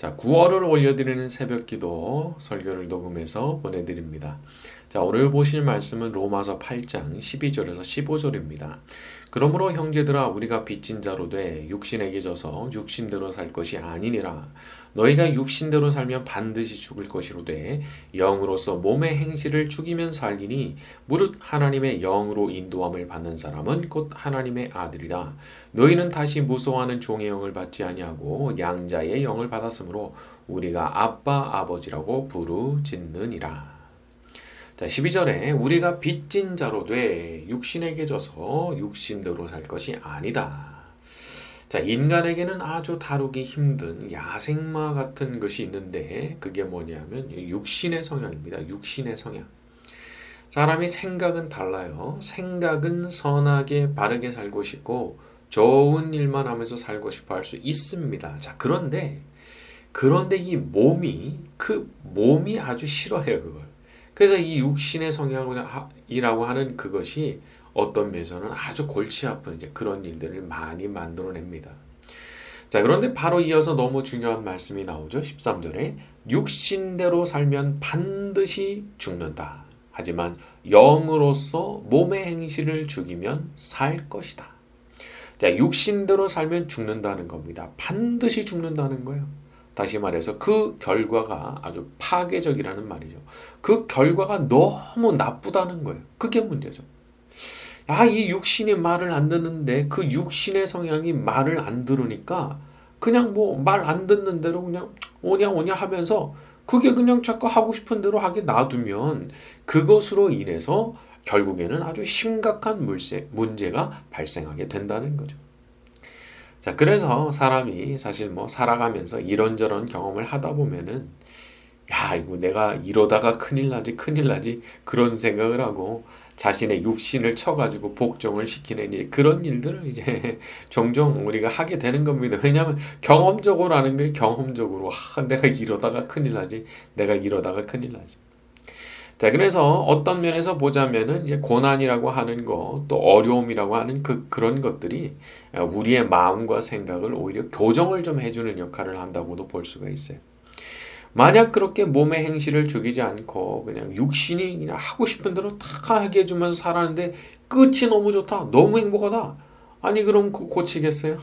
자, 9월을 올려드리는 새벽기도 설교를 녹음해서 보내드립니다. 자, 오늘 보실 말씀은 로마서 8장 12절에서 15절입니다. 그러므로 형제들아 우리가 빚진 자로 돼 육신에게 져서 육신대로 살 것이 아니니라. 너희가 육신대로 살면 반드시 죽을 것이로되 영으로서 몸의 행실을 죽이면 살리니 무릇 하나님의 영으로 인도함을 받는 사람은 곧 하나님의 아들이라. 너희는 다시 무서워하는 종의 영을 받지 아니하고 양자의 영을 받았으므로 우리가 아빠 아버지라고 부르짖느니라. 자, 12절에 우리가 빚진 자로 돼 육신에게 져서 육신대로 살 것이 아니다. 자, 인간에게는 아주 다루기 힘든 야생마 같은 것이 있는데 그게 뭐냐면 육신의 성향입니다. 육신의 성향. 사람이 생각은 달라요. 생각은 선하게 바르게 살고 싶고 좋은 일만 하면서 살고 싶어 할 수 있습니다. 자, 그런데 이 몸이 아주 싫어해요, 그걸. 그래서 이 육신의 성향이라고 하는 그것이 어떤 면에서는 아주 골치 아픈 이제 그런 일들을 많이 만들어냅니다. 자, 그런데 바로 이어서 너무 중요한 말씀이 나오죠. 13절에 육신대로 살면 반드시 죽는다. 하지만 영으로서 몸의 행실을 죽이면 살 것이다. 자, 육신대로 살면 죽는다는 겁니다. 반드시 죽는다는 거예요. 다시 말해서 그 결과가 아주 파괴적이라는 말이죠. 그 결과가 너무 나쁘다는 거예요. 그게 문제죠. 이 육신이 말을 안 듣는데 그 육신의 성향이 말을 안 들으니까 그냥 뭐 말 안 듣는 대로 그냥 오냐 오냐 하면서 그게 그냥 자꾸 하고 싶은 대로 하게 놔두면 그것으로 인해서 결국에는 아주 심각한 문제가 발생하게 된다는 거죠. 자, 그래서 사람이 사실 뭐 살아가면서 이런저런 경험을 하다 보면은 이거 내가 이러다가 큰일 나지 그런 생각을 하고 자신의 육신을 쳐가지고 복종을 시키는 그런 일들을 이제 종종 우리가 하게 되는 겁니다. 왜냐하면 경험적으로 하는 게 경험적으로 내가 이러다가 큰일 나지. 자, 그래서 어떤 면에서 보자면은 이제 고난이라고 하는 거, 또 어려움이라고 하는 그런 것들이 우리의 마음과 생각을 오히려 교정을 좀 해주는 역할을 한다고도 볼 수가 있어요. 만약 그렇게 몸의 행실을 죽이지 않고 그냥 육신이 그냥 하고 싶은 대로 다 하게 해주면서 살았는데 끝이 너무 좋다, 너무 행복하다. 아니 그럼 고치겠어요?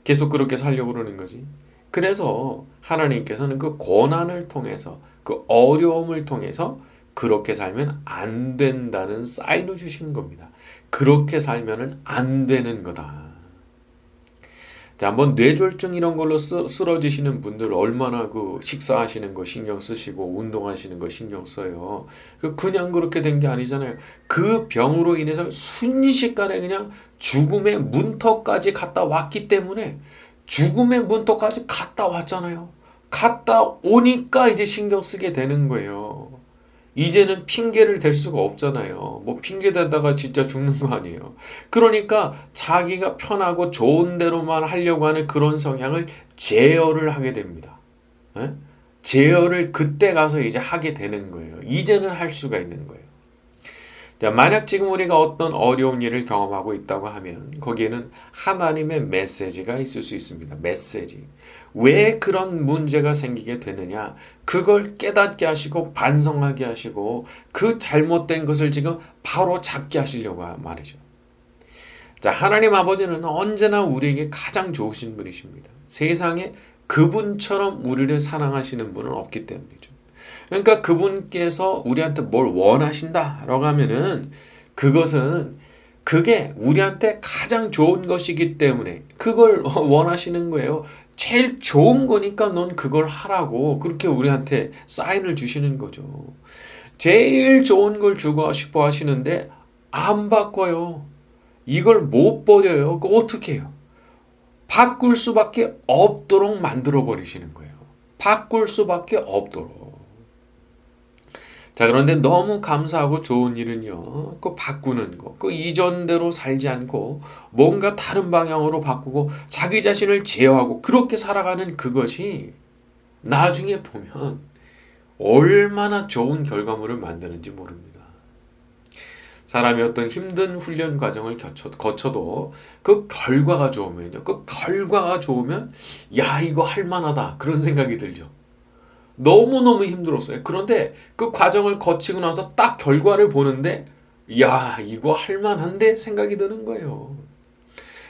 계속 그렇게 살려고 그러는 거지. 그래서 하나님께서는 그 고난을 통해서 그 어려움을 통해서 그렇게 살면 안 된다는 사인을 주신 겁니다. 그렇게 살면은 안 되는 거다. 자, 한번 뇌졸중 이런 걸로 쓰러지시는 분들 얼마나 그 식사하시는 거 신경 쓰시고 운동하시는 거 신경 써요. 그냥 그렇게 된 게 아니잖아요. 그 병으로 인해서 순식간에 그냥 죽음의 문턱까지 갔다 왔기 때문에 죽음의 문턱까지 갔다 왔잖아요. 갔다 오니까 이제 신경 쓰게 되는 거예요. 이제는 핑계를 댈 수가 없잖아요. 뭐 핑계 대다가 진짜 죽는 거 아니에요. 그러니까 자기가 편하고 좋은 대로만 하려고 하는 그런 성향을 제어를 하게 됩니다. 예? 제어를 그때 가서 이제 하게 되는 거예요. 이제는 할 수가 있는 거예요. 자, 만약 지금 우리가 어떤 어려운 일을 경험하고 있다고 하면 거기에는 하나님의 메시지가 있을 수 있습니다. 메시지. 왜 그런 문제가 생기게 되느냐? 그걸 깨닫게 하시고 반성하게 하시고 그 잘못된 것을 지금 바로 잡게 하시려고 말이죠. 자, 하나님 아버지는 언제나 우리에게 가장 좋으신 분이십니다. 세상에 그분처럼 우리를 사랑하시는 분은 없기 때문이죠. 그러니까 그분께서 우리한테 뭘 원하신다라고 하면은 그게 우리한테 가장 좋은 것이기 때문에 그걸 원하시는 거예요. 제일 좋은 거니까 넌 그걸 하라고 그렇게 우리한테 사인을 주시는 거죠. 제일 좋은 걸 주고 싶어 하시는데 안 바꿔요. 이걸 못 버려요. 그거 어떻게 해요? 바꿀 수밖에 없도록 만들어 버리시는 거예요. 바꿀 수밖에 없도록. 자, 그런데 너무 감사하고 좋은 일은요, 그 바꾸는 거, 그 이전대로 살지 않고 뭔가 다른 방향으로 바꾸고 자기 자신을 제어하고 그렇게 살아가는 그것이 나중에 보면 얼마나 좋은 결과물을 만드는지 모릅니다. 사람이 어떤 힘든 훈련 과정을 거쳐도 그 결과가 좋으면요. 그 결과가 좋으면 야, 이거 할 만하다. 그런 생각이 들죠. 너무너무 힘들었어요. 그런데 그 과정을 거치고 나서 딱 결과를 보는데 야, 이거 할 만한데 생각이 드는 거예요.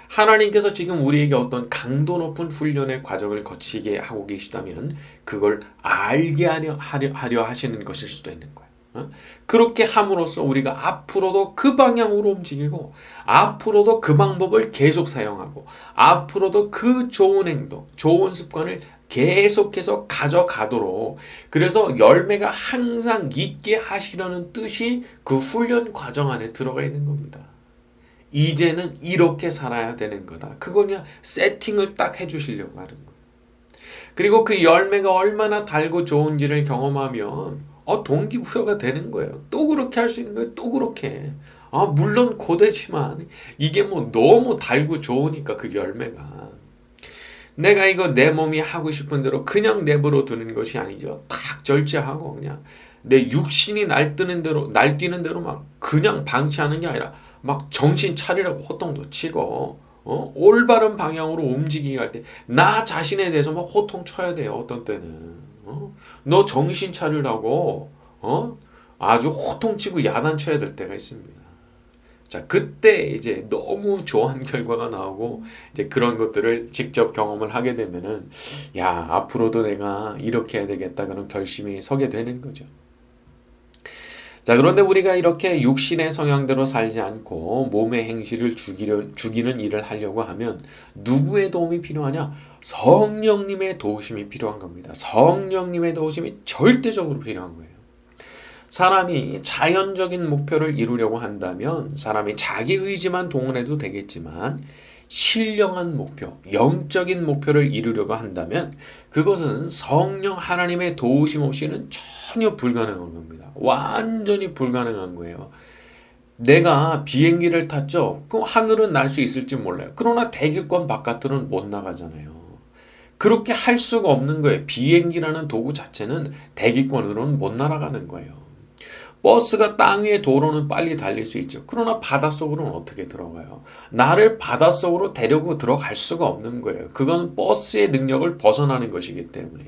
하나님께서 지금 우리에게 어떤 강도 높은 훈련의 과정을 거치게 하고 계시다면 그걸 알게 하려 하시는 것일 수도 있는 거예요. 그렇게 함으로써 우리가 앞으로도 그 방향으로 움직이고 앞으로도 그 방법을 계속 사용하고 앞으로도 그 좋은 행동, 좋은 습관을 계속해서 가져가도록 그래서 열매가 항상 있게 하시려는 뜻이 그 훈련 과정 안에 들어가 있는 겁니다. 이제는 이렇게 살아야 되는 거다. 그거 그냥 세팅을 딱 해주시려고 하는 거예요. 그리고 그 열매가 얼마나 달고 좋은지를 경험하면 동기부여가 되는 거예요. 또 그렇게 할 수 있는 거예요. 또 그렇게. 물론 고되지만 이게 뭐 너무 달고 좋으니까 그 열매가. 내가 이거 내 몸이 하고 싶은 대로 그냥 내버려 두는 것이 아니죠. 딱 절제하고 그냥 내 육신이 날뛰는 대로 막 그냥 방치하는 게 아니라 막 정신 차리라고 호통도 치고 올바른 방향으로 움직이게 할 때 나 자신에 대해서 막 호통 쳐야 돼요. 어떤 때는 너 정신 차리라고 아주 호통 치고 야단쳐야 될 때가 있습니다. 자, 그때 이제 너무 좋은 결과가 나오고 이제 그런 것들을 직접 경험을 하게 되면은 야, 앞으로도 내가 이렇게 해야 되겠다 그런 결심이 서게 되는 거죠. 자, 그런데 우리가 이렇게 육신의 성향대로 살지 않고 몸의 행실을 죽이는 일을 하려고 하면 누구의 도움이 필요하냐? 성령님의 도우심이 필요한 겁니다. 성령님의 도우심이 절대적으로 필요한 거예요. 사람이 자연적인 목표를 이루려고 한다면 사람이 자기 의지만 동원해도 되겠지만 신령한 목표, 영적인 목표를 이루려고 한다면 그것은 성령 하나님의 도우심 없이는 전혀 불가능한 겁니다. 완전히 불가능한 거예요. 내가 비행기를 탔죠. 그럼 하늘은 날 수 있을지 몰라요. 그러나 대기권 바깥으로는 못 나가잖아요. 그렇게 할 수가 없는 거예요. 비행기라는 도구 자체는 대기권으로는 못 날아가는 거예요. 버스가 땅 위에 도로는 빨리 달릴 수 있죠. 그러나 바닷속으로는 어떻게 들어가요? 나를 바닷속으로 데리고 들어갈 수가 없는 거예요. 그건 버스의 능력을 벗어나는 것이기 때문에.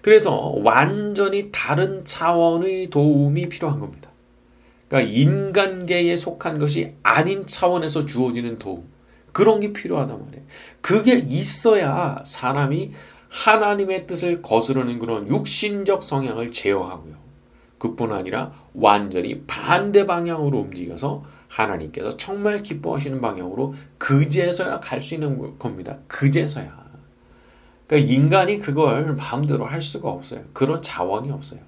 그래서 완전히 다른 차원의 도움이 필요한 겁니다. 그러니까 인간계에 속한 것이 아닌 차원에서 주어지는 도움. 그런 게 필요하단 말이에요. 그게 있어야 사람이 하나님의 뜻을 거스르는 그런 육신적 성향을 제어하고요. 그뿐 아니라 완전히 반대 방향으로 움직여서 하나님께서 정말 기뻐하시는 방향으로 그제서야 갈 수 있는 겁니다. 그제서야. 그러니까 인간이 그걸 마음대로 할 수가 없어요. 그런 자원이 없어요.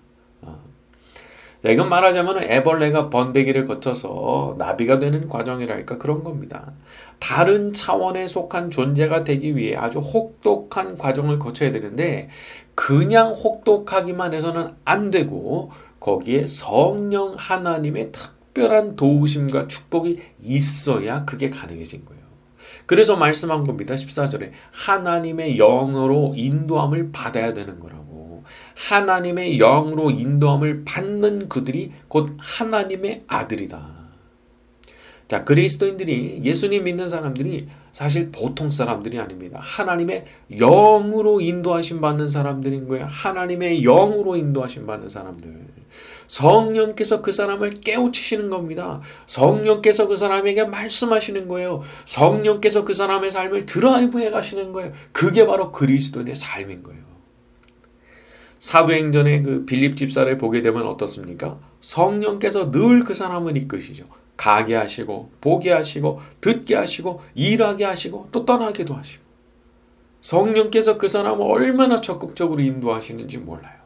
자, 이건 말하자면 애벌레가 번데기를 거쳐서 나비가 되는 과정이랄까 그런 겁니다. 다른 차원에 속한 존재가 되기 위해 아주 혹독한 과정을 거쳐야 되는데 그냥 혹독하기만 해서는 안 되고 거기에 성령 하나님의 특별한 도우심과 축복이 있어야 그게 가능해진 거예요. 그래서 말씀한 겁니다. 14절에 하나님의 영으로 인도함을 받아야 되는 거라고. 하나님의 영으로 인도함을 받는 그들이 곧 하나님의 아들이다. 자, 그리스도인들이 예수님 믿는 사람들이 사실 보통 사람들이 아닙니다. 하나님의 영으로 인도하심 받는 사람들인 거예요. 하나님의 영으로 인도하심 받는 사람들. 성령께서 그 사람을 깨우치시는 겁니다. 성령께서 그 사람에게 말씀하시는 거예요. 성령께서 그 사람의 삶을 드라이브해 가시는 거예요. 그게 바로 그리스도인의 삶인 거예요. 사도행전의 그 빌립 집사를 보게 되면 어떻습니까? 성령께서 늘 그 사람을 이끄시죠. 가게 하시고 보게 하시고 듣게 하시고 일하게 하시고 또 떠나기도 하시고 성령께서 그 사람을 얼마나 적극적으로 인도하시는지 몰라요.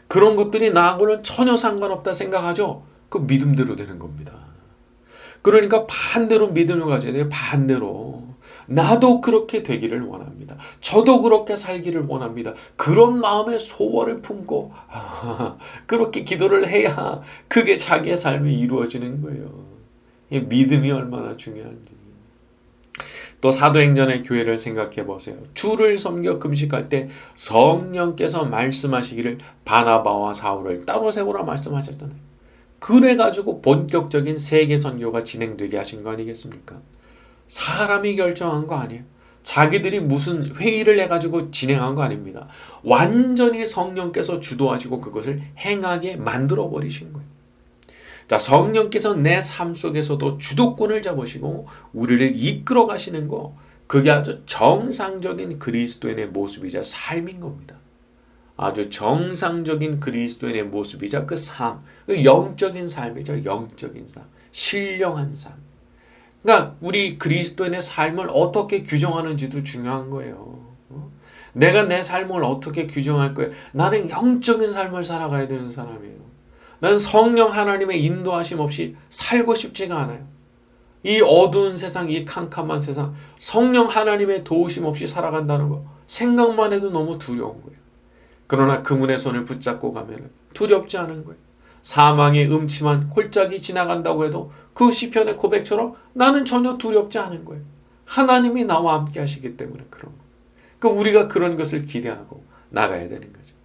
그런 것들이 나하고는 전혀 상관없다 생각하죠? 그 믿음대로 되는 겁니다. 그러니까 반대로 믿음을 가져야 돼요. 반대로. 나도 그렇게 되기를 원합니다. 저도 그렇게 살기를 원합니다. 그런 마음의 소원을 품고 그렇게 기도를 해야 그게 자기의 삶이 이루어지는 거예요. 믿음이 얼마나 중요한지. 또 사도행전의 교회를 생각해 보세요. 주를 섬겨 금식할 때 성령께서 말씀하시기를 바나바와 사울을 따로 세우라 말씀하셨잖아요. 그래가지고 본격적인 세계 선교가 진행되게 하신 거 아니겠습니까? 사람이 결정한 거 아니에요. 자기들이 무슨 회의를 해가지고 진행한 거 아닙니다. 완전히 성령께서 주도하시고 그것을 행하게 만들어 버리신 거예요. 자, 성령께서 내 삶 속에서도 주도권을 잡으시고 우리를 이끌어 가시는 거, 그게 아주 정상적인 그리스도인의 모습이자 삶인 겁니다. 아주 정상적인 그리스도인의 모습이자 그 삶, 그 영적인 삶이죠. 영적인 삶, 신령한 삶. 그러니까 우리 그리스도인의 삶을 어떻게 규정하는지도 중요한 거예요. 내가 내 삶을 어떻게 규정할 거예요? 나는 영적인 삶을 살아가야 되는 사람이에요. 나는 성령 하나님의 인도하심 없이 살고 싶지가 않아요. 이 어두운 세상, 이 캄캄한 세상, 성령 하나님의 도우심 없이 살아간다는 거 생각만 해도 너무 두려운 거예요. 그러나 그분의 손을 붙잡고 가면 두렵지 않은 거예요. 사망의 음침한 골짜기 지나간다고 해도 그 시편의 고백처럼 나는 전혀 두렵지 않은 거예요. 하나님이 나와 함께 하시기 때문에 그런 거예요. 그러니까 우리가 그런 것을 기대하고 나가야 되는 거죠.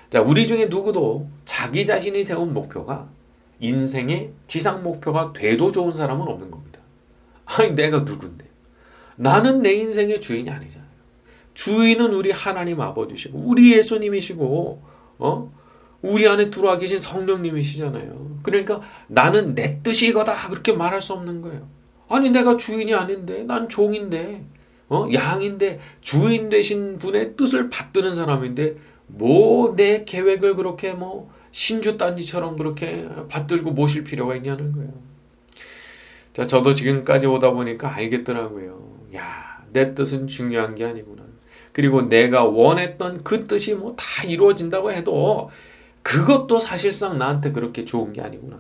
자, 우리 중에 누구도 자기 자신이 세운 목표가 인생의 지상 목표가 돼도 좋은 사람은 없는 겁니다. 아니, 내가 누군데? 나는 내 인생의 주인이 아니잖아요. 주인은 우리 하나님 아버지시고 우리 예수님이시고 우리 안에 들어와 계신 성령님이시잖아요. 그러니까 나는 내 뜻이 이거다 그렇게 말할 수 없는 거예요. 아니, 내가 주인이 아닌데, 난 종인데, 양인데, 주인 되신 분의 뜻을 받드는 사람인데 뭐 내 계획을 그렇게 뭐 신주딴지처럼 그렇게 받들고 모실 필요가 있냐는 거예요. 자, 저도 지금까지 오다 보니까 알겠더라고요. 야, 내 뜻은 중요한 게 아니구나. 그리고 내가 원했던 그 뜻이 뭐 다 이루어진다고 해도 그것도 사실상 나한테 그렇게 좋은 게 아니구나.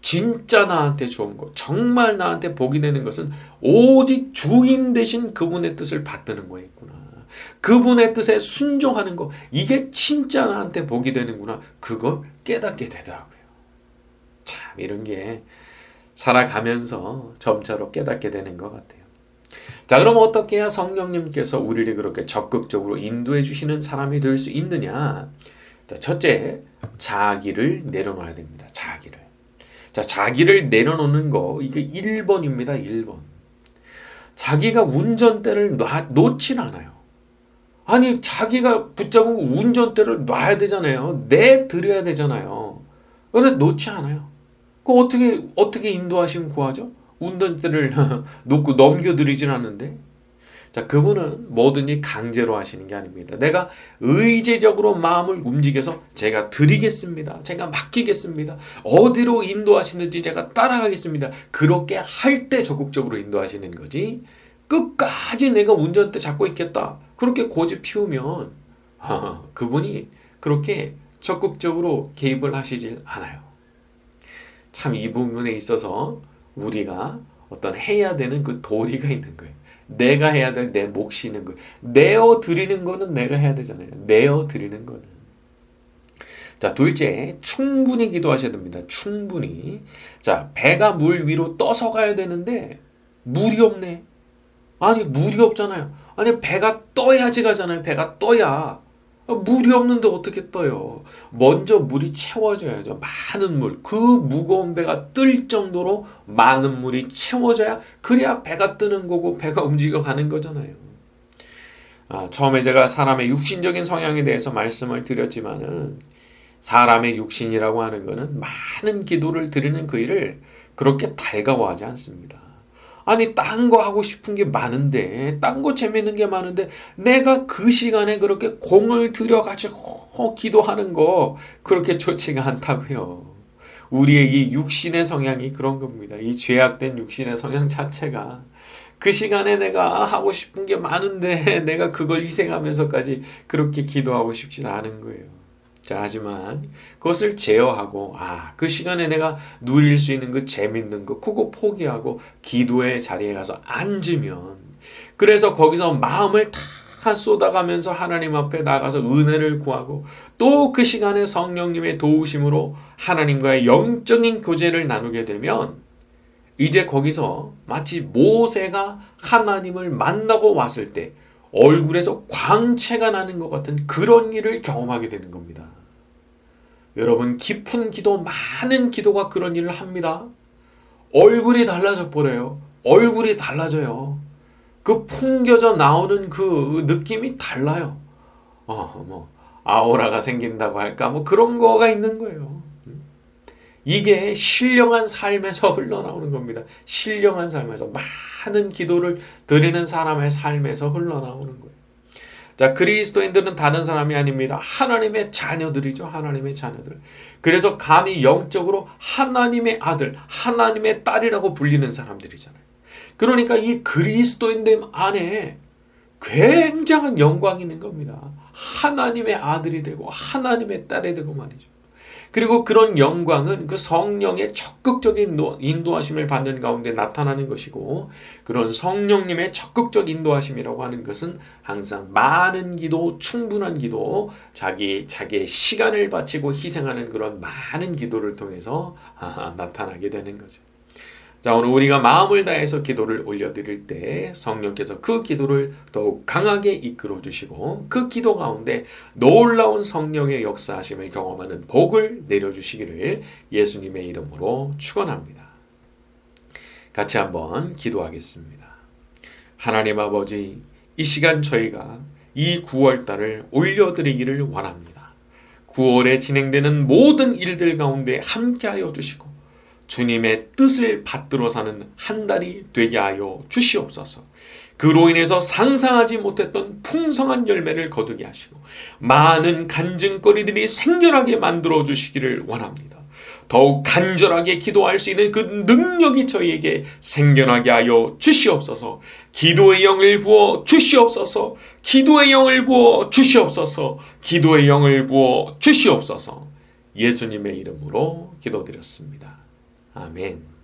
진짜 나한테 좋은 거, 정말 나한테 복이 되는 것은 오직 주인 되신 그분의 뜻을 받드는 거였구나. 그분의 뜻에 순종하는 거, 이게 진짜 나한테 복이 되는구나. 그걸 깨닫게 되더라고요. 참, 이런 게 살아가면서 점차로 깨닫게 되는 것 같아요. 자, 그럼 어떻게 해야 성령님께서 우리를 그렇게 적극적으로 인도해 주시는 사람이 될 수 있느냐? 자, 첫째, 자기를 내려놓아야 됩니다. 자기를. 자, 자기를 내려놓는 거, 이게 1번입니다. 1번. 자기가 운전대를 놓진 않아요. 아니, 자기가 붙잡은 운전대를 놔야 되잖아요. 내드려야 되잖아요. 그런데 놓지 않아요. 그 어떻게 인도하시면 구하죠? 운전대를 놓고 넘겨드리진 않는데. 자, 그분은 뭐든지 강제로 하시는 게 아닙니다. 내가 의지적으로 마음을 움직여서 제가 드리겠습니다. 제가 맡기겠습니다. 어디로 인도하시는지 제가 따라가겠습니다. 그렇게 할 때 적극적으로 인도하시는 거지. 끝까지 내가 운전대 잡고 있겠다. 그렇게 고집 피우면 그분이 그렇게 적극적으로 개입을 하시질 않아요. 참, 이 부분에 있어서 우리가 어떤 해야 되는 그 도리가 있는 거예요. 내가 해야 될 내 몫이 있는 거예요. 내어 드리는 거는 내가 해야 되잖아요. 내어 드리는 거는. 자, 둘째, 충분히 기도하셔야 됩니다. 충분히. 자, 배가 물 위로 떠서 가야 되는데 물이 없네. 아니, 물이 없잖아요. 아니, 배가 떠야지 가잖아요. 배가 떠야. 물이 없는데 어떻게 떠요? 먼저 물이 채워져야죠. 많은 물. 그 무거운 배가 뜰 정도로 많은 물이 채워져야, 그래야 배가 뜨는 거고 배가 움직여 가는 거잖아요. 처음에 제가 사람의 육신적인 성향에 대해서 말씀을 드렸지만은, 사람의 육신이라고 하는 거는 많은 기도를 드리는 그 일을 그렇게 달가워하지 않습니다. 아니, 딴 거 하고 싶은 게 많은데, 딴 거 재밌는 게 많은데, 내가 그 시간에 그렇게 공을 들여가지고 기도하는 거 그렇게 좋지가 않다고요. 우리의 이 육신의 성향이 그런 겁니다. 이 죄악된 육신의 성향 자체가 그 시간에 내가 하고 싶은 게 많은데 내가 그걸 희생하면서까지 그렇게 기도하고 싶지는 않은 거예요. 자, 하지만 그것을 제어하고 그 시간에 내가 누릴 수 있는 그 재밌는 거 그거 포기하고 기도의 자리에 가서 앉으면, 그래서 거기서 마음을 다 쏟아가면서 하나님 앞에 나가서 은혜를 구하고 또 그 시간에 성령님의 도우심으로 하나님과의 영적인 교제를 나누게 되면, 이제 거기서 마치 모세가 하나님을 만나고 왔을 때 얼굴에서 광채가 나는 것 같은 그런 일을 경험하게 되는 겁니다. 여러분, 깊은 기도, 많은 기도가 그런 일을 합니다. 얼굴이 달라져 버려요. 얼굴이 달라져요. 그 풍겨져 나오는 그 느낌이 달라요. 아우라가 생긴다고 할까? 그런 거가 있는 거예요. 이게 신령한 삶에서 흘러나오는 겁니다. 신령한 삶에서, 많은 기도를 드리는 사람의 삶에서 흘러나오는 거예요. 자, 그리스도인들은 다른 사람이 아닙니다. 하나님의 자녀들이죠. 하나님의 자녀들. 그래서 감히 영적으로 하나님의 아들, 하나님의 딸이라고 불리는 사람들이잖아요. 그러니까 이 그리스도인들 안에 굉장한 영광이 있는 겁니다. 하나님의 아들이 되고 하나님의 딸이 되고 말이죠. 그리고 그런 영광은 그 성령의 적극적인 인도하심을 받는 가운데 나타나는 것이고, 그런 성령님의 적극적 인도하심이라고 하는 것은 항상 많은 기도, 충분한 기도, 자기의 시간을 바치고 희생하는 그런 많은 기도를 통해서 나타나게 되는 거죠. 자, 오늘 우리가 마음을 다해서 기도를 올려드릴 때 성령께서 그 기도를 더욱 강하게 이끌어 주시고, 그 기도 가운데 놀라운 성령의 역사하심을 경험하는 복을 내려주시기를 예수님의 이름으로 축원합니다. 같이 한번 기도하겠습니다. 하나님 아버지, 이 시간 저희가 이 9월달을 올려드리기를 원합니다. 9월에 진행되는 모든 일들 가운데 함께하여 주시고, 주님의 뜻을 받들어 사는 한 달이 되게 하여 주시옵소서. 그로 인해서 상상하지 못했던 풍성한 열매를 거두게 하시고, 많은 간증거리들이 생겨나게 만들어 주시기를 원합니다. 더욱 간절하게 기도할 수 있는 그 능력이 저희에게 생겨나게 하여 주시옵소서. 기도의 영을 부어 주시옵소서. 기도의 영을 부어 주시옵소서. 기도의 영을 부어 주시옵소서. 예수님의 이름으로 기도드렸습니다. 아멘.